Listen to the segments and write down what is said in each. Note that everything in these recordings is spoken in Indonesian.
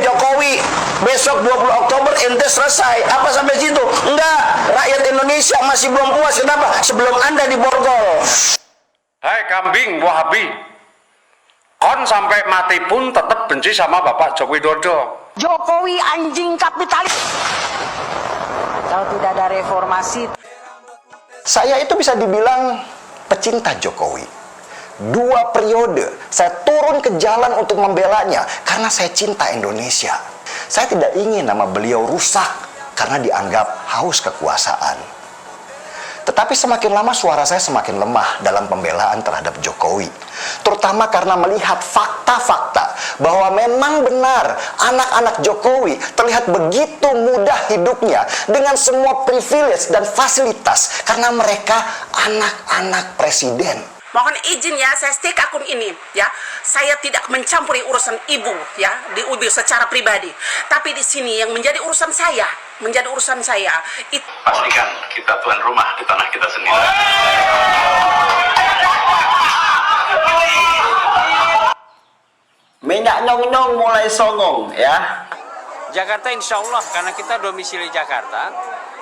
Jokowi, besok 20 Oktober ente selesai. Apa sampai situ? Enggak, rakyat Indonesia masih belum puas. Kenapa? Sebelum Anda diborgol. Hai kambing Wahabi, kon sampai mati pun tetap benci sama Bapak Joko Widodo. Jokowi anjing kapitalis. Kalau tidak ada reformasi. Saya itu bisa dibilang pecinta Jokowi. 2 periode saya turun ke jalan untuk membelanya karena saya cinta Indonesia. Saya tidak ingin nama beliau rusak karena dianggap haus kekuasaan. Tetapi semakin lama suara saya semakin lemah dalam pembelaan terhadap Jokowi. Terutama karena melihat fakta-fakta bahwa memang benar anak-anak Jokowi terlihat begitu mudah hidupnya dengan semua privilege dan fasilitas karena mereka anak-anak presiden. Mohon izin ya, saya stake akun ini ya. Saya tidak mencampuri urusan ibu ya di UBI secara pribadi. Tapi di sini yang menjadi urusan saya, itu pastikan kita tuan rumah di tanah kita sendiri. Minyak nyong-nyong mulai songong ya. Jakarta insya Allah karena kita domisili Jakarta,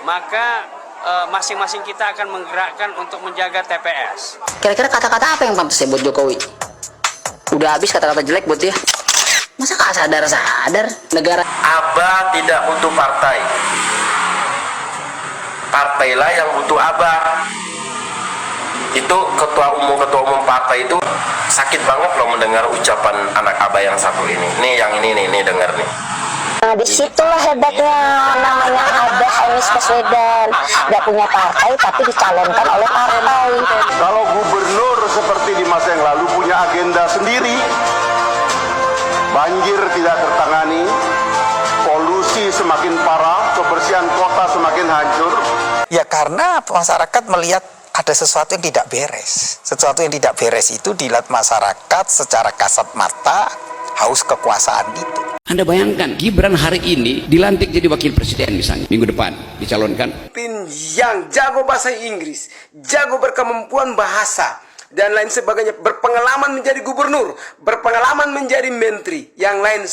maka masing-masing kita akan menggerakkan untuk menjaga TPS. Kira-kira kata-kata apa yang pantas ya buat Jokowi? Udah habis kata-kata jelek buat dia. Masa gak sadar-sadar negara? Abah tidak butuh partai. Partailah yang butuh Abah. Itu ketua umum partai itu sakit banget loh mendengar ucapan anak Abah yang satu ini. Nih yang ini dengar nih. Nah, disitulah hebatnya namanya Abah Anies Baswedan. Gak punya partai tapi dicalonkan oleh partai. Kalau gubernur seperti di masa yang lalu punya agenda sendiri, banjir tidak tertangani, polusi semakin parah, kebersihan kota semakin hancur. Ya karena masyarakat melihat ada sesuatu yang tidak beres. Sesuatu yang tidak beres itu dilihat masyarakat secara kasat mata, haus kekuasaan itu. Anda bayangkan Gibran hari ini dilantik jadi wakil presiden misalnya, minggu depan dicalonkan. Yang jago bahasa Inggris, jago berkemampuan bahasa, dan lain sebagainya, berpengalaman menjadi gubernur, berpengalaman menjadi menteri, yang lain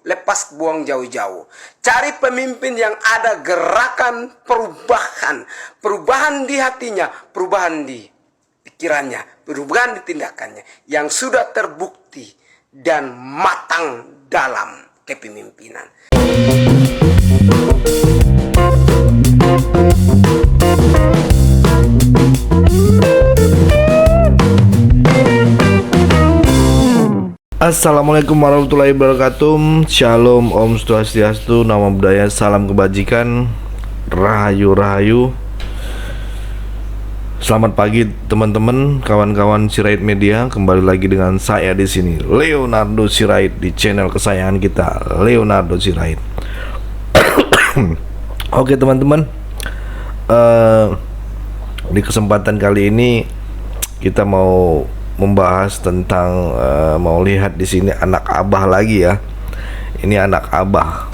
lepas buang jauh-jauh. Cari pemimpin yang ada gerakan perubahan di hatinya, perubahan di pikirannya, perubahan di tindakannya, yang sudah terbukti dan matang dalam kepemimpinan. Assalamualaikum warahmatullahi wabarakatuh. Shalom, Om Swastiastu, Namo Buddhaya, salam kebajikan, rahayu rahayu. Selamat pagi teman-teman, kawan-kawan Sirait Media. Kembali lagi dengan saya di sini, Leonardo Sirait, di channel kesayangan kita, Leonardo Sirait. Oke teman-teman, di kesempatan kali ini kita mau membahas tentang mau lihat di sini anak Abah lagi ya. Ini anak Abah.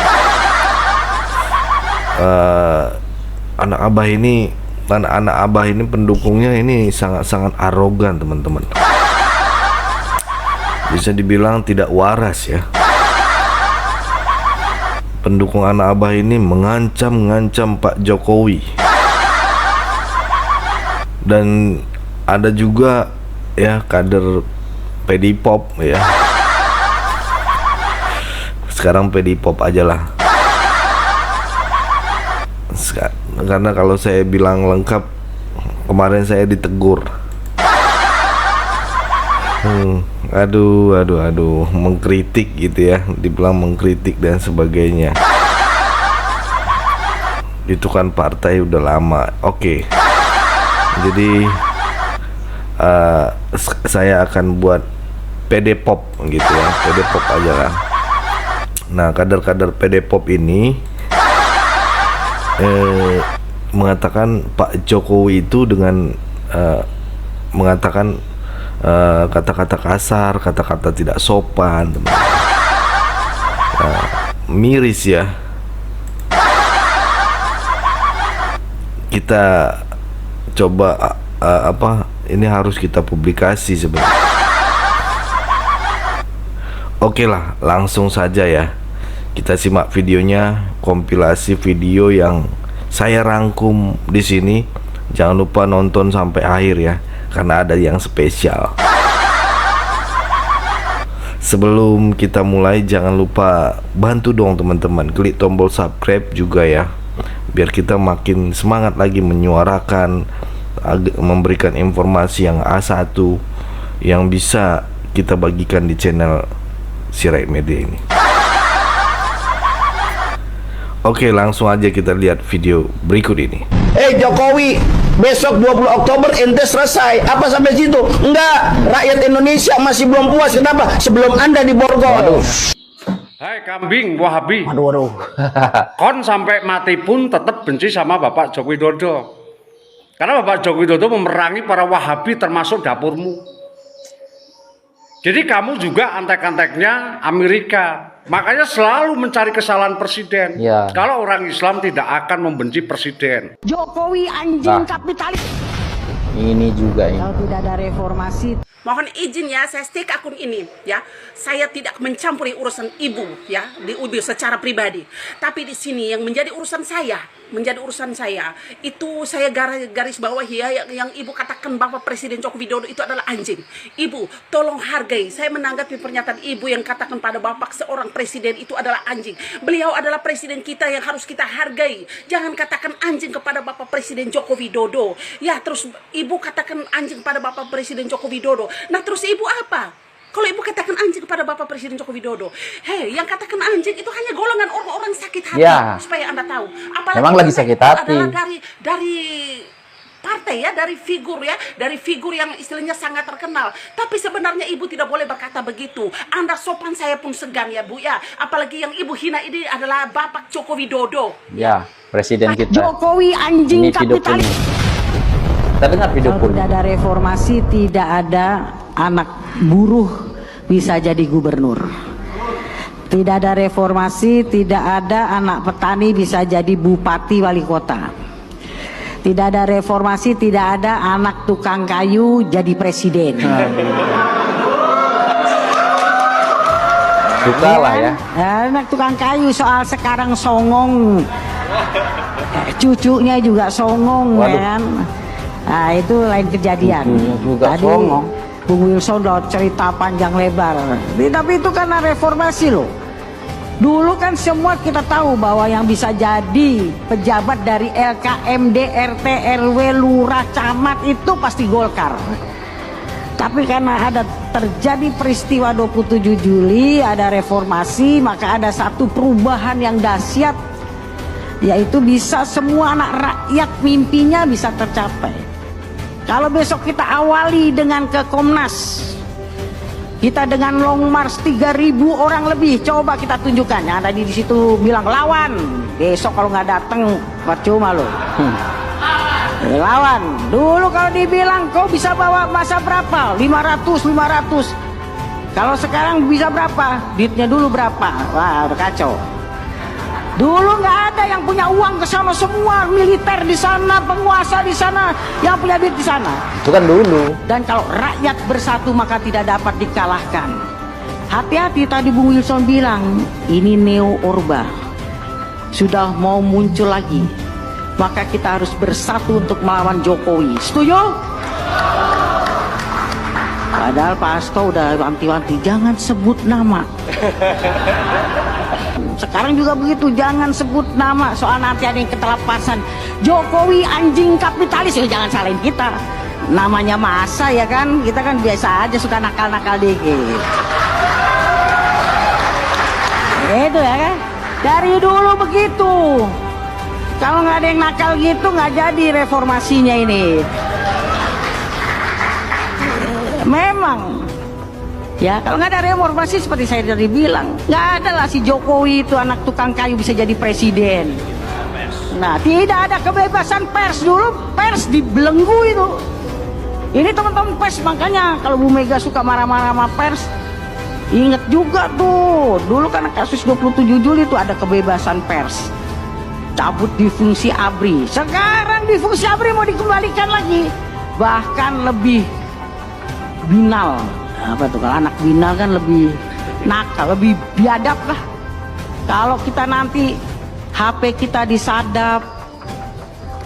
Anak Abah ini, anak-anak Abah ini pendukungnya ini sangat-sangat arogan teman-teman. Bisa dibilang tidak waras ya. Pendukung anak Abah ini mengancam Pak Jokowi. Dan ada juga ya kader Pedipop ya. Sekarang Pedipop aja lah. Karena kalau saya bilang lengkap, kemarin saya ditegur. Aduh, mengkritik gitu ya, dibilang mengkritik dan sebagainya. Itu kan partai udah lama. Oke. Jadi saya akan buat Pedipop gitu ya, Pedipop aja lah. Nah, kader-kader Pedipop ini mengatakan Pak Jokowi itu dengan mengatakan kata-kata kasar, kata-kata tidak sopan, miris ya. Kita coba ini harus kita publikasi sebenarnya. Oke lah, langsung saja ya. Kita simak videonya, kompilasi video yang saya rangkum di sini. Jangan lupa nonton sampai akhir ya, karena ada yang spesial. Sebelum kita mulai, jangan lupa bantu dong teman-teman, klik tombol subscribe juga ya, biar kita makin semangat lagi menyuarakan, memberikan informasi yang A1 yang bisa kita bagikan di channel Sirait Media ini. Oke, langsung aja kita lihat video berikut ini. Jokowi, besok 20 Oktober ente selesai. Apa sampai situ? Enggak, rakyat Indonesia masih belum puas. Kenapa? Sebelum Anda diborgol. Hai kambing Wahabi. Waduh. Kon sampai mati pun tetap benci sama Bapak Joko Widodo. Karena Bapak Joko Widodo memerangi para Wahabi termasuk dapurmu. Jadi kamu juga antek-anteknya Amerika. Makanya selalu mencari kesalahan presiden. Ya. Kalau orang Islam tidak akan membenci presiden. Jokowi anjing kapitalis. Ini juga ini. Kalau tidak ada reformasi. Mohon izin ya, saya stick akun ini ya. Saya tidak mencampuri urusan ibu ya, di UBI secara pribadi. Tapi di sini yang menjadi urusan saya, itu saya garis bawah ya, yang ibu katakan bahwa Presiden Joko Widodo itu adalah anjing. Ibu, tolong hargai. Saya menanggapi pernyataan ibu yang katakan pada bapak seorang presiden itu adalah anjing. Beliau adalah presiden kita yang harus kita hargai. Jangan katakan anjing kepada bapak Presiden Joko Widodo. Ya, terus ibu katakan anjing pada bapak Presiden Joko Widodo. Nah, terus ibu apa? Kalau ibu katakan anjing kepada Bapak Presiden Joko Widodo, yang katakan anjing itu hanya golongan orang-orang sakit hati, ya. Supaya Anda tahu. Apalagi memang lagi sakit hati. Adalah dari partai ya, dari figur yang istilahnya sangat terkenal. Tapi sebenarnya ibu tidak boleh berkata begitu. Anda sopan, saya pun segan ya Bu ya. Apalagi yang ibu hina ini adalah Bapak Joko Widodo. Ya, presiden kita. Jokowi anjing kapitalis. Kita dengar video kalau tidak ada reformasi, tidak ada anak buruh bisa jadi gubernur. Tidak ada reformasi, tidak ada anak petani bisa jadi bupati wali kota. Tidak ada reformasi, tidak ada anak tukang kayu jadi presiden. Suka lah ya. Anak tukang kayu soal sekarang songong, cucunya juga songong. Waduh. Kan. Nah itu lain kejadian. Juga tadi songong. Bung Wilson udah cerita panjang lebar. Tapi itu karena reformasi loh. Dulu kan semua kita tahu bahwa yang bisa jadi pejabat dari LKMD, RT, RW, lurah, camat itu pasti Golkar. Tapi karena ada terjadi peristiwa 27 Juli, ada reformasi, maka ada satu perubahan yang dahsyat, yaitu bisa semua anak rakyat mimpinya bisa tercapai. Kalau besok kita awali dengan ke Komnas, kita dengan long march 3.000 orang lebih, coba kita tunjukkan. Yang tadi di situ bilang lawan, besok kalau nggak datang percuma loh. Lawan. Dulu kalau dibilang kau bisa bawa masa berapa? 500. Kalau sekarang bisa berapa? Duitnya dulu berapa? Wah, udah kacau. Dulu nggak ada yang punya uang ke sana, semua militer di sana, penguasa di sana, yang punya duit di sana. Itu kan dulu. Dan kalau rakyat bersatu maka tidak dapat dikalahkan. Hati-hati, tadi Bung Wilson bilang ini neo orba sudah mau muncul lagi. Maka kita harus bersatu untuk melawan Jokowi. Setuju? Padahal Pak Hasto udah wanti-wanti jangan sebut nama. Sekarang juga begitu, jangan sebut nama, soal nanti ada yang ketelepasan. Jokowi anjing kapitalis, ya jangan salahin kita. Namanya masa ya kan, kita kan biasa aja suka nakal-nakal dikit. Itu ya kan, dari dulu begitu. Kalau nggak ada yang nakal gitu nggak jadi reformasinya ini. Memang. Ya, kalau nggak ada reformasi seperti saya tadi bilang, nggak ada lah si Jokowi itu anak tukang kayu bisa jadi presiden. Nah, tidak ada kebebasan pers. Dulu pers dibelenggu itu. Ini teman-teman pers, makanya kalau Bu Mega suka marah-marah sama pers, ingat juga tuh, dulu kan kasus 27 Juli itu ada kebebasan pers. Cabut di fungsi ABRI. Sekarang di fungsi ABRI mau dikembalikan lagi. Bahkan lebih binal. Apa tuh, kalau anak binal kan lebih nakal, lebih biadab lah. Kalau kita nanti HP kita disadap,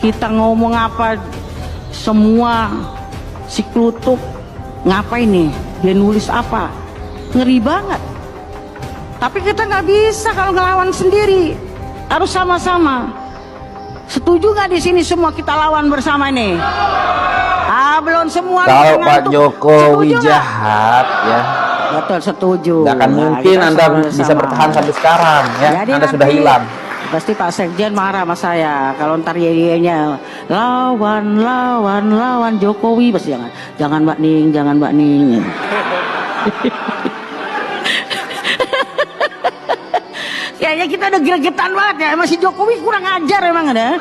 kita ngomong apa, semua si klutuk ngapain nih? Dia nulis apa? Ngeri banget. Tapi kita nggak bisa kalau ngelawan sendiri, harus sama-sama. Setuju nggak di sini semua kita lawan bersama ini? Belum semua. Kalau Pak Jokowi jahat ya. Betul, setuju. Nggak akan mungkin kita Anda sama-sama. bisa bertahan sampai sekarang ya. Jadi Anda sudah nanti hilang. Pasti Pak Sekjen marah sama saya kalau ntar nya lawan Jokowi, pasti jangan Mbak Ning, jangan Mbak Ning. Kayaknya kita udah gregetan banget ya, masih Jokowi kurang ajar emang ada.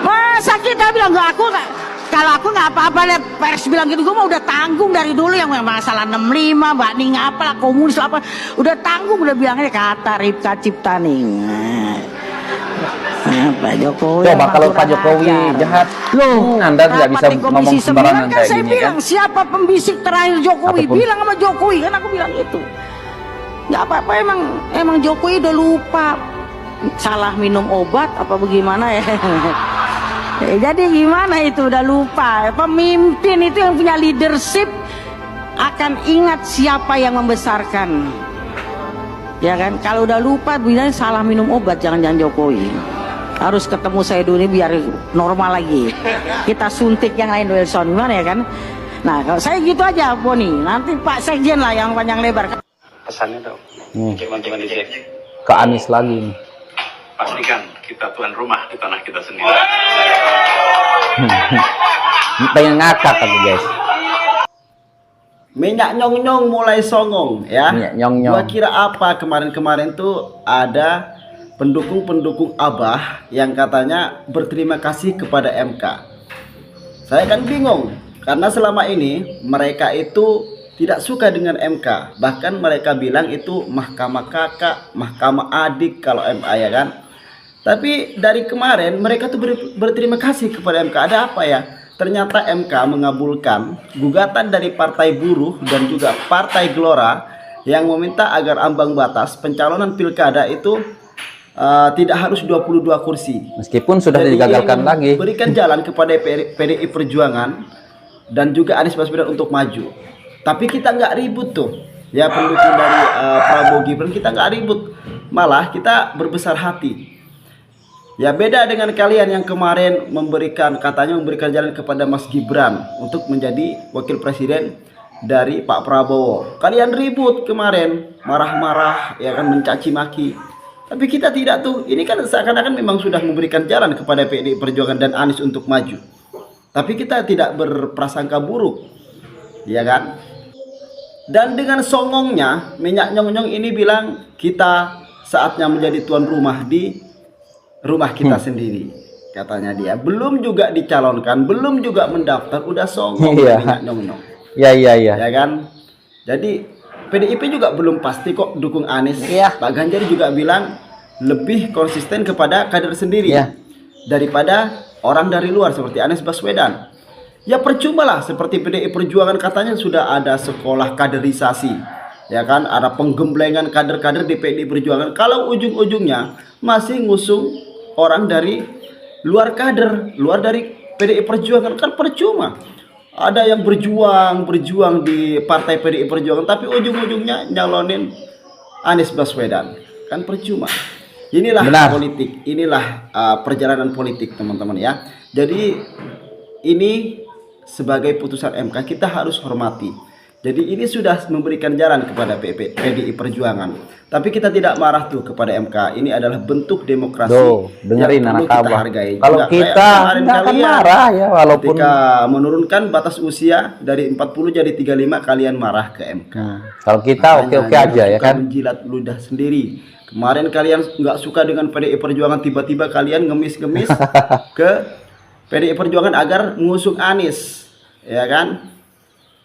Masa kita bilang nggak, aku nggak, kalau aku nggak apa-apa deh, pers bilang gitu, gue mah udah tanggung dari dulu yang masalah 65, Mbak Ning apalah, komunis apa, udah tanggung, udah bilangnya kata Ripka Ciptaning. Pak Jokowi. Coba kalau Pak Jokowi jahat, Anda tidak bisa ngomong sembarangan kan kayak saya gini bilang, kan. siapa pembisik terakhir Jokowi? Ataupun- Bilang sama Jokowi, kan aku bilang itu. Nggak apa-apa, emang Jokowi udah lupa, salah minum obat apa bagaimana ya. Jadi gimana itu, udah lupa. Pemimpin itu yang punya leadership akan ingat siapa yang membesarkan, ya kan. Kalau udah lupa bilang salah minum obat, jangan Jokowi. Harus ketemu saya dulu biar normal lagi. Kita suntik yang lain, Wilson, gimana ya kan. Nah kalau saya gitu aja Boni, nanti Pak Sekjen lah yang panjang lebar. Pesannya dong, teman-teman di sini. Ke Anies lagi nih. Pastikan kita tuan rumah di tanah kita sendiri. Pengen ngakak tapi guys. Minyak nyong-nyong mulai songong ya. Minyak nyong-nyong. Gua kira apa kemarin-kemarin tuh ada pendukung-pendukung Abah yang katanya berterima kasih kepada MK. Saya kan bingung karena selama ini mereka itu tidak suka dengan MK. Bahkan mereka bilang itu mahkamah kakak, mahkamah adik kalau MA ya kan. Tapi dari kemarin mereka tuh berterima kasih kepada MK. Ada apa ya? Ternyata MK mengabulkan gugatan dari Partai Buruh dan juga Partai Gelora yang meminta agar ambang batas pencalonan pilkada itu tidak harus 22 kursi. Meskipun sudah Jadi digagalkan ingin lagi. berikan jalan kepada PDI Perjuangan dan juga Anies Baswedan untuk maju. Tapi kita nggak ribut tuh, ya pendukung dari Prabowo Gibran, kita nggak ribut, malah kita berbesar hati. Ya beda dengan kalian yang kemarin katanya memberikan jalan kepada Mas Gibran untuk menjadi wakil presiden dari Pak Prabowo. Kalian ribut kemarin, marah-marah, ya kan, mencaci maki. Tapi kita tidak tuh, ini kan seakan-akan memang sudah memberikan jalan kepada PDI Perjuangan dan Anies untuk maju. Tapi kita tidak berprasangka buruk, ya kan? Dan dengan songongnya, minyak nyong-nyong ini bilang kita saatnya menjadi tuan rumah di rumah kita sendiri. Katanya dia, belum juga dicalonkan, belum juga mendaftar, udah songong minyak nyong-nyong. Iya. Ya kan? Jadi PDIP juga belum pasti kok dukung Anies. Pak Ganjar juga bilang lebih konsisten kepada kader sendiri daripada orang dari luar seperti Anies Baswedan. Ya percuma lah, seperti PDI Perjuangan katanya sudah ada sekolah kaderisasi, ya kan, ada penggemblengan kader-kader di PDI Perjuangan. Kalau ujung-ujungnya masih ngusung orang dari luar kader, luar dari PDI Perjuangan, kan percuma. Ada yang berjuang di partai PDI Perjuangan, tapi ujung-ujungnya nyalonin Anies Baswedan, kan percuma. Inilah politik, inilah perjalanan politik teman-teman ya. Jadi ini sebagai putusan MK kita harus hormati. Jadi ini sudah memberikan jalan kepada PDI Perjuangan. Tapi kita tidak marah tuh kepada MK. Ini adalah bentuk demokrasi. Dengerin yang perlu anak kita Abah. hargai. Kalau Juga kita kayak kemarin nggak akan kalian, marah ya, walaupun ketika menurunkan batas usia dari 40 jadi 35, kalian marah ke MK. kalau kita oke-oke aja ya kan. Menjilat ludah sendiri. Kemarin kalian nggak suka dengan PDI Perjuangan, tiba-tiba kalian ngemis-ngemis ke PDI Perjuangan agar mengusung Anies, ya kan?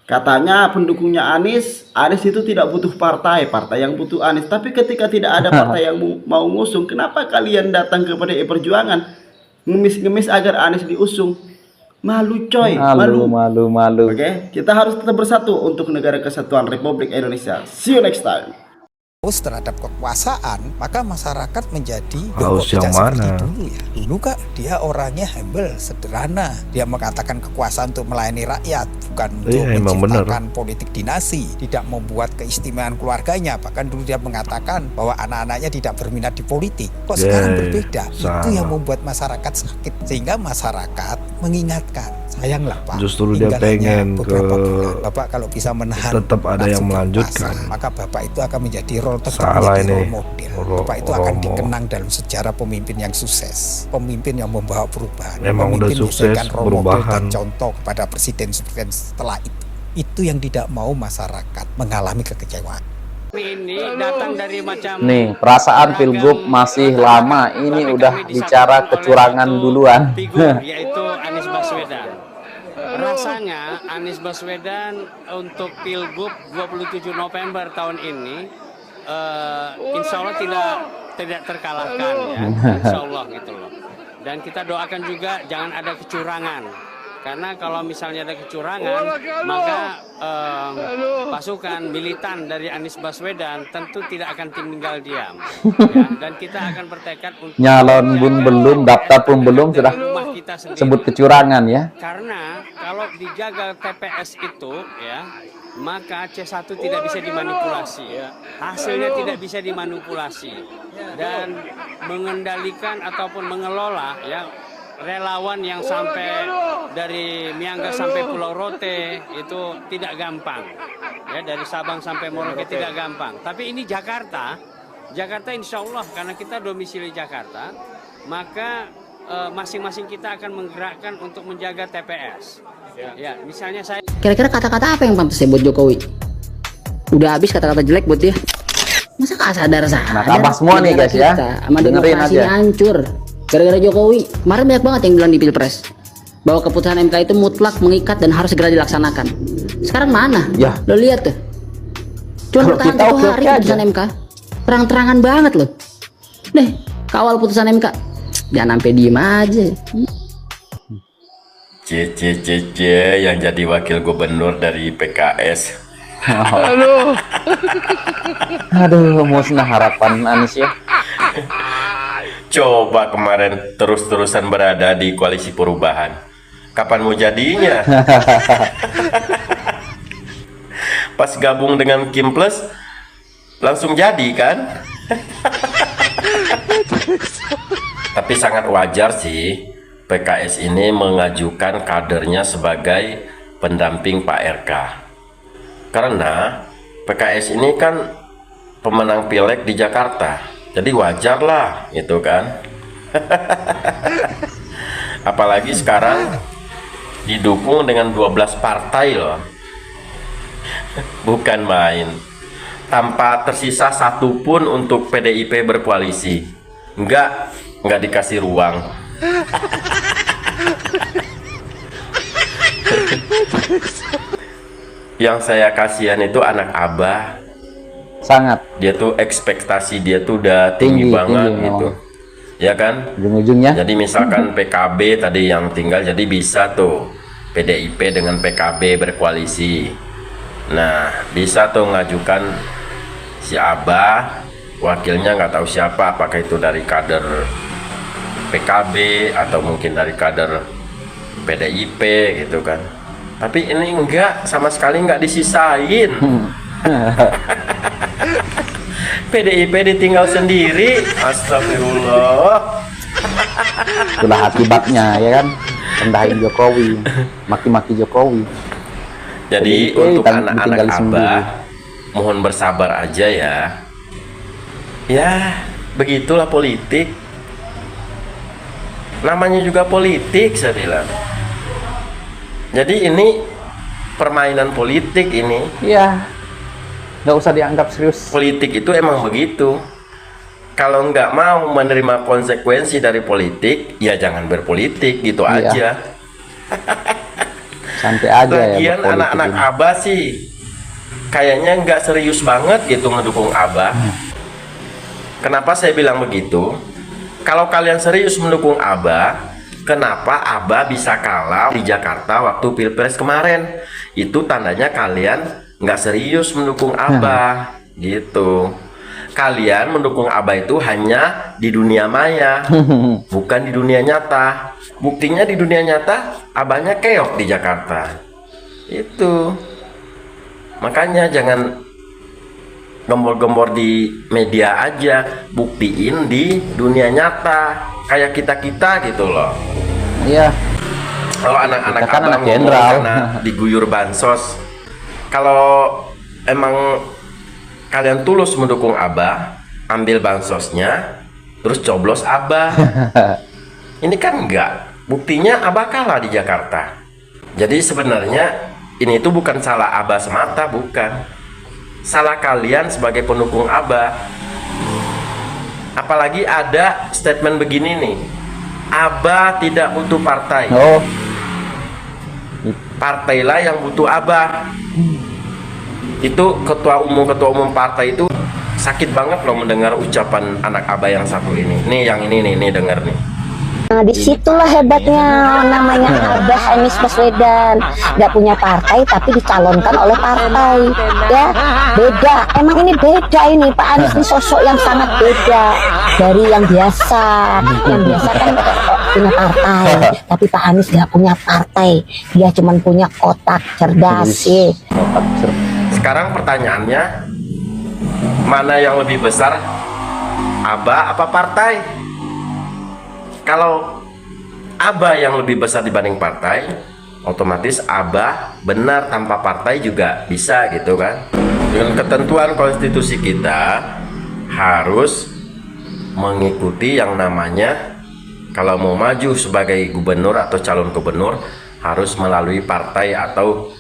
Katanya pendukungnya Anies itu tidak butuh partai yang butuh Anies. Tapi ketika tidak ada partai yang mau ngusung, kenapa kalian datang ke PDI Perjuangan ngemis-ngemis agar Anies diusung? Malu coy, malu. Oke, kita harus tetap bersatu untuk negara kesatuan Republik Indonesia. See you next time. haus terhadap kekuasaan, maka masyarakat menjadi Haus kok yang tidak seperti mana? dulu ya. Dulu Kak, dia orangnya humble, sederhana. Dia mengatakan kekuasaan untuk melayani rakyat, bukan untuk emang menciptakan politik dinasti, tidak membuat keistimewaan keluarganya. Bahkan dulu dia mengatakan bahwa anak-anaknya tidak berminat di politik. Kok sekarang berbeda? Itu yang membuat masyarakat sakit, sehingga masyarakat mengingatkan, sayanglah Pak, Justru dia tinggal hanya pengen beberapa ke bulan. Bapak kalau bisa menahan tetap ada yang nafsu melanjutkan. berkuasa, maka Bapak itu akan menjadi role tertentu, Salah menjadi ini. role model. Bapak itu akan dikenang dalam sejarah pemimpin yang sukses, pemimpin yang membawa perubahan, Memang udah pemimpin sukses, menjadikan role model dan perubahan. contoh kepada presiden-presiden setelah itu. Itu yang tidak mau masyarakat mengalami kekecewaan. Ini datang dari macam Nih, perasaan pilgub masih lama. Ini udah bicara kecurangan duluan. figur, yaitu Anies Baswedan. Rasanya Anies Baswedan untuk pilgub 27 November tahun ini insya Allah tidak terkalahkan ya, insya Allah gitu loh. Dan kita doakan juga jangan ada kecurangan, karena kalau misalnya ada kecurangan maka pasukan militan dari Anies Baswedan tentu tidak akan tinggal diam ya. Dan kita akan bertekad untuk Nyalon pun belum, daftar pun belum, sudah sebut kecurangan ya. karena kalau dijaga TPS itu ya, maka C1 tidak bisa dimanipulasi ya. Hasilnya tidak bisa dimanipulasi, dan mengendalikan ataupun mengelola ya relawan yang sampai dari Miangas sampai Pulau Rote itu tidak gampang ya, dari Sabang sampai Merauke tidak gampang. Tapi ini Jakarta insya Allah karena kita domisili Jakarta, maka masing-masing kita akan menggerakkan untuk menjaga TPS ya. Misalnya saya, Kira-kira kata-kata apa yang pantas ya buat Jokowi? Udah habis kata-kata jelek buat dia. Masa gak sadar-sadar? Nah, abah semua nih guys ya. Sama Dengerin demokrasinya aja. hancur gara-gara Jokowi. Kemarin banyak banget yang bilang di Pilpres bahwa keputusan MK itu mutlak, mengikat, dan harus segera dilaksanakan. Sekarang mana? Ya. Lo lihat tuh, cuma Kalau bertahan kita 1 oke-oke hari aja. putusan MK. Terang-terangan banget loh. Nih, kawal putusan MK. Jangan sampai diem aja. C yang jadi wakil gubernur dari PKS. Aduh, musnah harapan Anies ya. Coba kemarin terus-terusan berada di koalisi perubahan. Kapan mau jadinya? Pas gabung dengan Kim Plus langsung jadi kan? Tapi sangat wajar sih PKS ini mengajukan kadernya sebagai pendamping Pak RK. Karena PKS ini kan pemenang pileg di Jakarta. Jadi wajar lah gitu kan. Apalagi sekarang didukung dengan 12 partai loh. Bukan main. Tanpa tersisa satu pun untuk PDIP berkoalisi. Enggak dikasih ruang. Yang saya kasihan itu anak Abah. Sangat. Dia tuh ekspektasi dia tuh udah tinggi banget gitu. Ya kan? Ujung-ujungnya. Jadi misalkan PKB tadi yang tinggal, jadi bisa tuh PDIP dengan PKB berkoalisi. Nah, bisa tuh ngajukan si Abah, wakilnya nggak tahu siapa, apakah itu dari kader PKB atau mungkin dari kader PDIP gitu kan. Tapi ini enggak, sama sekali enggak disisain. PDIP ditinggal sendiri. Astagfirullah. Itulah akibatnya ya kan. Rendahin Jokowi, maki-maki Jokowi. Jadi untuk anak-anak Abah, mohon bersabar aja ya. Ya, begitulah politik. Namanya juga politik, saya bilang. Jadi ini permainan politik ini. Iya. Nggak usah dianggap serius. Politik itu emang begitu. Kalau nggak mau menerima konsekuensi dari politik, ya jangan berpolitik gitu Iya. aja. Santai aja ya. Lagian berpolitik anak-anak ini. Abah sih kayaknya nggak serius banget gitu mendukung Abah. Kenapa saya bilang begitu? Kalau kalian serius mendukung Abah, kenapa Abah bisa kalah di Jakarta waktu Pilpres kemarin? Itu tandanya kalian nggak serius mendukung Abah gitu. kalian mendukung Abah itu hanya di dunia maya, bukan di dunia nyata. Buktinya di dunia nyata Abahnya keok di Jakarta. Itu makanya jangan gembor-gembor di media aja, buktiin di dunia nyata kayak kita gitu loh. Iya. Kalau anak-anak Kan Abah anak jenderal karena diguyur bansos, kalau emang kalian tulus mendukung Abah, ambil bansosnya, terus coblos Abah. Ini kan enggak. Buktinya Abah kalah di Jakarta. Jadi sebenarnya ini tuh bukan salah Abah semata, bukan. Salah kalian sebagai pendukung Abah. Apalagi ada statement begini nih, Abah tidak butuh partai. Oh. Partailah yang butuh Abah. Itu ketua umum partai itu sakit banget loh mendengar ucapan anak Abah yang satu ini. Nih yang ini nih dengar nih. Nah, disitulah hebatnya namanya Abah Anies Baswedan, nggak punya partai tapi dicalonkan oleh partai, ya beda. Emang ini beda ini Pak Anies ini sosok yang sangat beda dari yang biasa. Yang biasa kan punya partai, tapi Pak Anies nggak punya partai, dia cuma punya otak cerdas sih. Sekarang pertanyaannya, mana yang lebih besar, Abah apa partai? Kalau Abah yang lebih besar dibanding partai, otomatis Abah benar, tanpa partai juga bisa gitu kan. Dengan ketentuan konstitusi kita harus mengikuti yang namanya, kalau mau maju sebagai gubernur atau calon gubernur harus melalui partai atau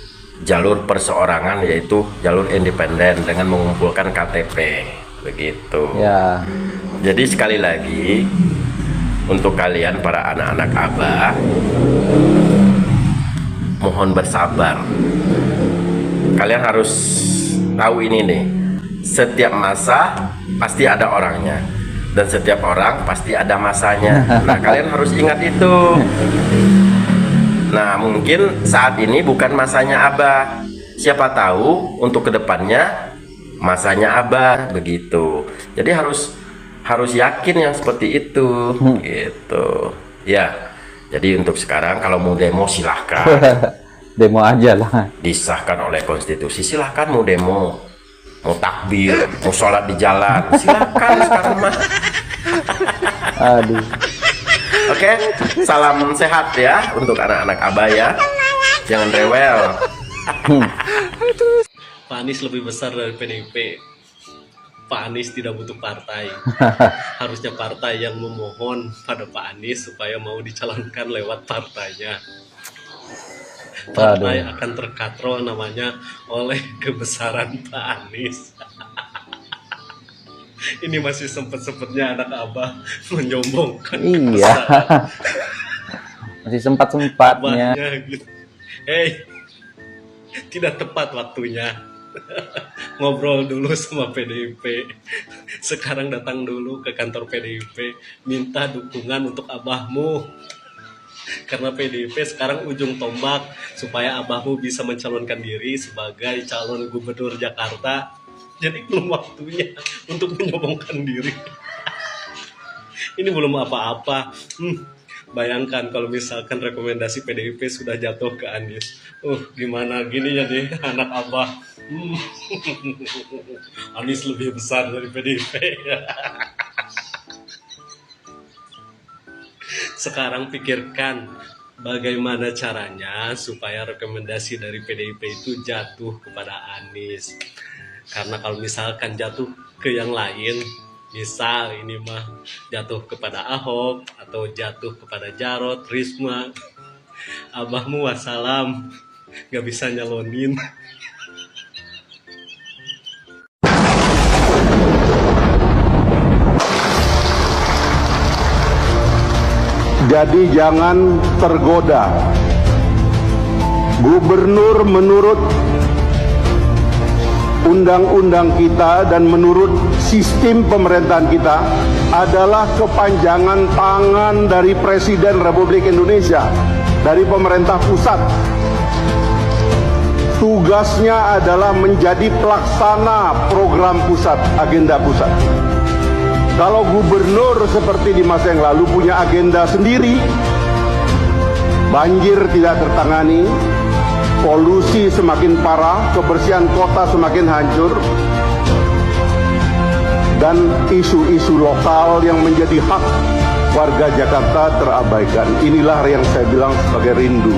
jalur perseorangan, yaitu jalur independen dengan mengumpulkan KTP begitu ya. Jadi sekali lagi, untuk kalian para anak-anak Abah, mohon bersabar. Kalian harus tahu ini nih, setiap masa pasti ada orangnya, dan setiap orang pasti ada masanya. Nah, kalian harus ingat itu. Nah, mungkin saat ini bukan masanya Abah, siapa tahu untuk kedepannya masanya Abah begitu. Jadi harus yakin yang seperti itu gitu ya. Jadi untuk sekarang kalau mau demo silahkan. Demo aja lah, disahkan oleh konstitusi, silahkan mau demo, mau takbir, mau sholat di jalan, silahkan sekarang mah. Aduh. Oke, salam sehat ya untuk anak-anak Abah ya, jangan rewel. Pak Anies lebih besar dari PDIP. Pak Anies tidak butuh partai. Harusnya partai yang memohon pada Pak Anies supaya mau dicalonkan lewat partainya. Partai akan terkatrol namanya oleh kebesaran Pak Anies. Ini masih sempet-sempetnya anak Abah menyombongkan kebesaran. Masih sempat-sempatnya. Gitu. Hey, tidak tepat waktunya. Ngobrol dulu sama PDIP. Sekarang datang dulu ke kantor PDIP, minta dukungan untuk Abahmu. Karena PDIP sekarang ujung tombak supaya Abahmu bisa mencalonkan diri sebagai calon gubernur Jakarta. Jadi belum waktunya untuk menyombongkan diri. Ini belum apa-apa. Bayangkan kalau misalkan rekomendasi PDIP sudah jatuh ke Anies. Gimana gini jadi anak Abah. Anies lebih besar dari PDIP. Sekarang pikirkan bagaimana caranya supaya rekomendasi dari PDIP itu jatuh kepada Anies. Karena kalau misalkan jatuh ke yang lain, misal ini mah jatuh kepada Ahok atau jatuh kepada Jarot, Risma, Abahmu wassalam, gak bisa nyalonin. Jadi jangan tergoda. Gubernur menurut undang-undang kita dan menurut sistem pemerintahan kita adalah kepanjangan tangan dari Presiden Republik Indonesia, dari pemerintah pusat. tugasnya adalah menjadi pelaksana program pusat, agenda pusat. Kalau gubernur seperti di masa yang lalu punya agenda sendiri, banjir tidak tertangani, polusi semakin parah, kebersihan kota semakin hancur, dan isu-isu lokal yang menjadi hak warga Jakarta terabaikan. Inilah yang saya bilang sebagai rindu.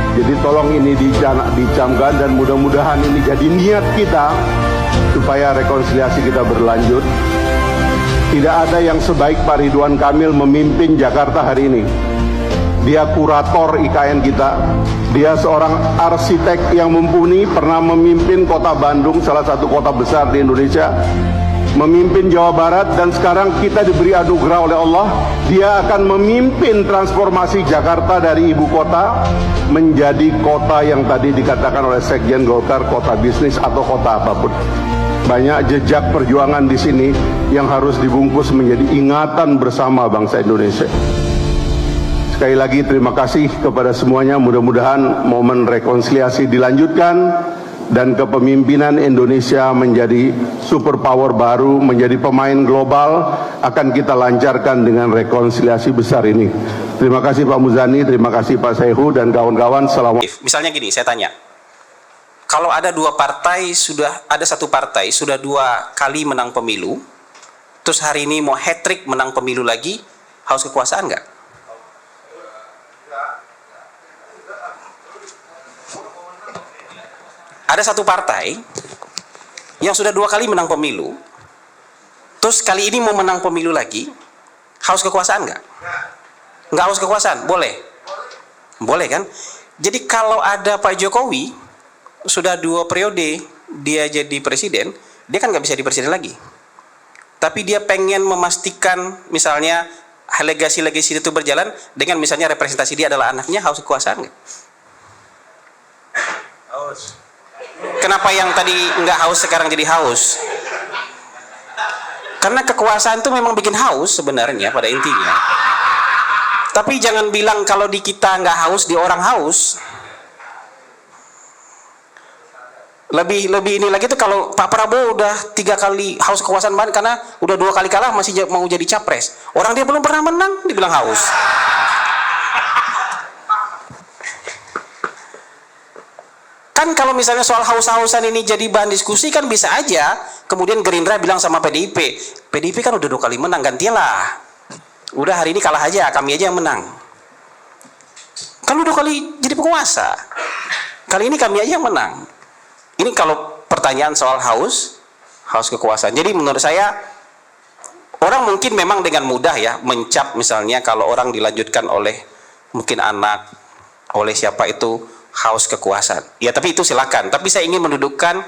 Jadi tolong ini dicamkan dan mudah-mudahan ini jadi niat kita supaya rekonsiliasi kita berlanjut. Tidak ada yang sebaik Pak Ridwan Kamil memimpin Jakarta hari ini. Dia kurator IKN kita. Dia seorang arsitek yang mumpuni, pernah memimpin kota Bandung, salah satu kota besar di Indonesia, memimpin Jawa Barat, dan sekarang kita diberi anugerah oleh Allah. Dia akan memimpin transformasi Jakarta dari ibu kota menjadi kota yang tadi dikatakan oleh Sekjen Golkar, kota bisnis atau kota apapun. Banyak jejak perjuangan di sini yang harus dibungkus menjadi ingatan bersama bangsa Indonesia. Sekali lagi terima kasih kepada semuanya. Mudah-mudahan momen rekonsiliasi dilanjutkan dan kepemimpinan Indonesia menjadi superpower baru, menjadi pemain global, akan kita lancarkan dengan rekonsiliasi besar ini. Terima kasih Pak Muzani, terima kasih Pak Sehu dan kawan-kawan. Assalamualaikum. Misalnya gini, saya tanya, kalau ada satu partai sudah 2 kali menang pemilu, terus hari ini mau hat-trick menang pemilu lagi, haus kekuasaan nggak? Ada satu partai yang sudah 2 kali menang pemilu, terus kali ini mau menang pemilu lagi, haus kekuasaan nggak? Nggak haus kekuasaan, boleh? Boleh kan? Jadi kalau ada Pak Jokowi, sudah 2 periode dia jadi presiden, dia kan nggak bisa jadi presiden lagi. Tapi dia pengen memastikan misalnya legasi-legasi itu berjalan dengan misalnya representasi dia adalah anaknya, haus kekuasaan nggak? Haus. Kenapa yang tadi nggak haus sekarang jadi haus? Karena kekuasaan itu memang bikin haus sebenarnya pada intinya. Tapi jangan bilang kalau di kita nggak haus, di orang haus. Lebih ini lagi tuh kalau Pak Prabowo udah 3 kali haus kekuasaan banget karena udah 2 kali kalah masih mau jadi capres. Orang dia belum pernah menang dibilang haus. Kan kalau misalnya soal haus-hausan ini jadi bahan diskusi kan bisa aja kemudian Gerindra bilang sama PDIP kan udah 2 kali menang, gantilah. Udah hari ini kalah aja, kami aja yang menang. Kan udah 2 kali jadi penguasa. Kali ini kami aja yang menang. Ini kalau pertanyaan soal haus kekuasaan. Jadi menurut saya orang mungkin memang dengan mudah ya mencap misalnya kalau orang dilanjutkan oleh mungkin anak, oleh siapa itu haus kekuasaan. Ya tapi itu silakan. Tapi saya ingin mendudukkan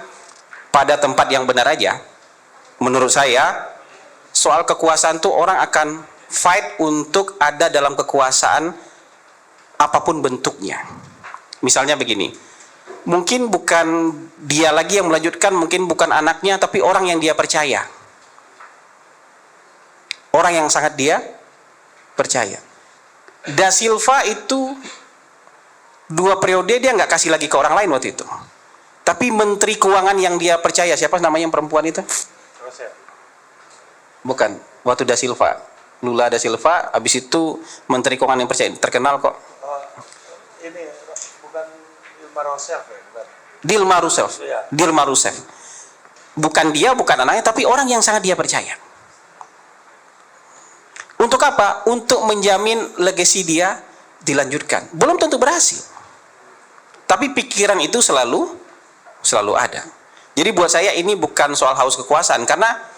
pada tempat yang benar aja. Menurut saya soal kekuasaan tuh orang akan fight untuk ada dalam kekuasaan apapun bentuknya. Misalnya begini, mungkin bukan dia lagi yang melanjutkan, mungkin bukan anaknya, tapi orang yang dia percaya. Orang yang sangat dia percaya. Da Silva itu 2 periode dia nggak kasih lagi ke orang lain waktu itu. Tapi Menteri Keuangan yang dia percaya, siapa namanya yang perempuan itu? Bukan, waktu Da Silva. Lula Da Silva, habis itu Menteri Keuangan yang percaya, terkenal kok. Ini bukan Dilma Rousseff ya? Bukan. Dilma Rousseff. Bukan dia, bukan anaknya, tapi orang yang sangat dia percaya. Untuk apa? Untuk menjamin legasi dia dilanjutkan. Belum tentu berhasil. Tapi pikiran itu selalu ada. Jadi buat saya ini bukan soal haus kekuasaan, karena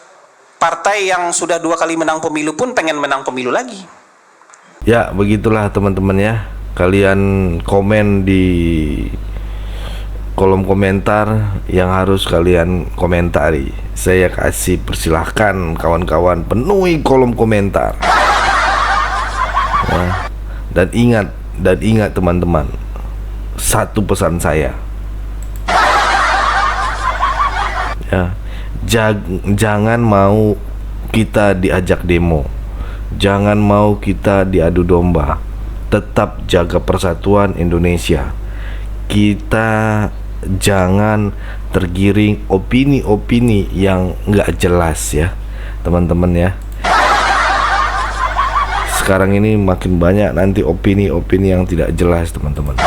partai yang sudah 2 kali menang pemilu pun pengen menang pemilu lagi. Ya begitulah teman-teman ya. Kalian komen di kolom komentar yang harus kalian komentari. Saya kasih persilahkan kawan-kawan penuhi kolom komentar ya. Dan ingat teman-teman, satu pesan saya ya, jangan mau kita diajak demo, jangan mau kita diadu domba. Tetap jaga persatuan Indonesia. kita jangan tergiring opini-opini yang nggak jelas ya teman-teman ya. Sekarang ini makin banyak nanti opini-opini yang tidak jelas teman-teman,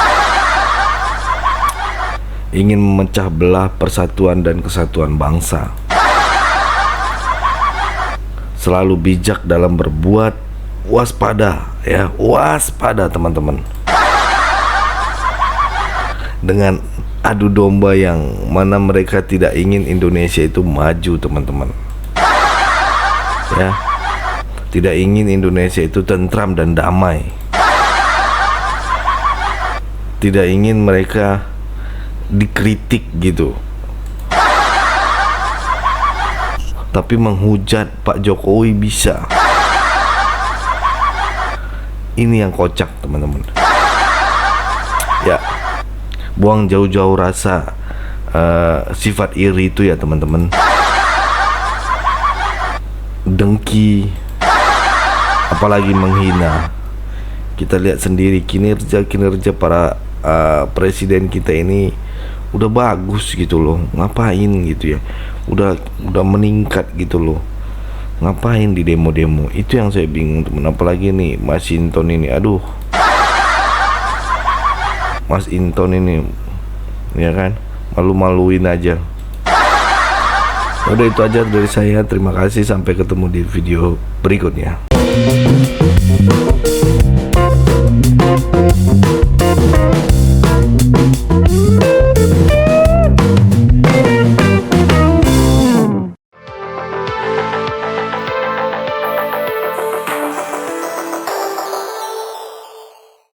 ingin memecah belah persatuan dan kesatuan bangsa. Selalu bijak dalam berbuat, waspada ya, waspada teman-teman, dengan adu domba yang mana mereka tidak ingin Indonesia itu maju teman-teman ya, tidak ingin Indonesia itu tentram dan damai, tidak ingin mereka dikritik gitu, tapi menghujat Pak Jokowi bisa. Ini yang kocak teman-teman ya. Buang jauh-jauh rasa sifat iri itu ya teman-teman, dengki, apalagi menghina. Kita lihat sendiri kinerja para presiden kita ini udah bagus gitu loh, ngapain gitu ya, udah meningkat gitu loh, ngapain di demo-demo. Itu yang saya bingung teman. Apalagi nih Mas Inton ini, aduh, Mas Inton ini ya kan, malu-maluin aja. Udah itu aja dari saya, terima kasih, sampai ketemu di video berikutnya.